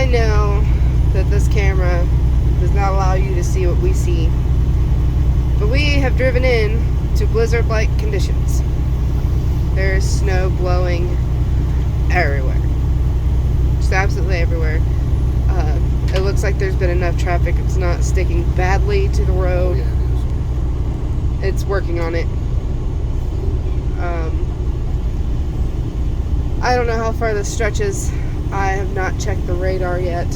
I know that this camera does not allow you to see what we see, but we have driven in to blizzard-like conditions. There's snow blowing everywhere. Just absolutely everywhere. It looks like there's been enough traffic. It's not sticking badly to the road. Yeah, it is. It's working on it. I don't know how far this stretches. I have not checked the radar yet.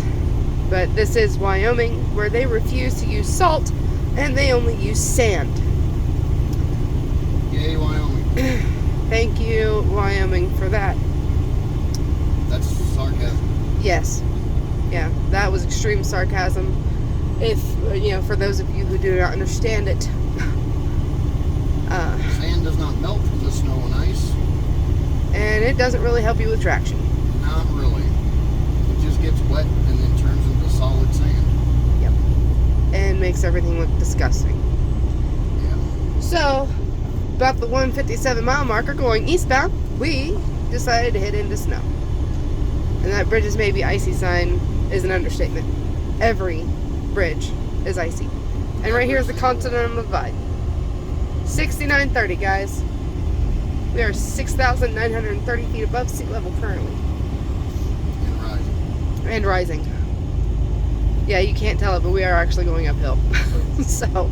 But this is Wyoming, where they refuse to use salt and they only use sand. Yay, Wyoming. Thank you, Wyoming, for that. That's sarcasm. Yes. Yeah, that was extreme sarcasm. If, for those of you who do not understand it. Sand does not melt with the snow and ice. And it doesn't really help you with traction. Not really. It just gets wet and then turns into solid sand. Yep. And makes everything look disgusting. Yeah. So, about the 157 mile marker going eastbound, we decided to hit into snow. And that bridge's maybe icy sign is an understatement. Every bridge is icy. And right here is the Continental Divide. 6930, guys. We are 6,930 feet above sea level currently. And rising. And rising. Yeah, you can't tell it, but we are actually going uphill. So,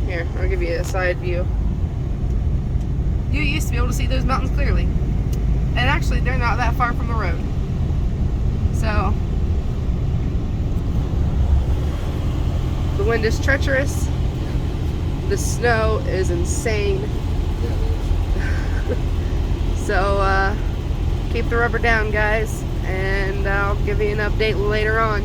here, I'll give you a side view. You used to be able to see those mountains clearly. And actually, they're not that far from the road. So, the wind is treacherous. The snow is insane. Yeah, it is. So, keep the rubber down, guys. And I'll give you an update later on.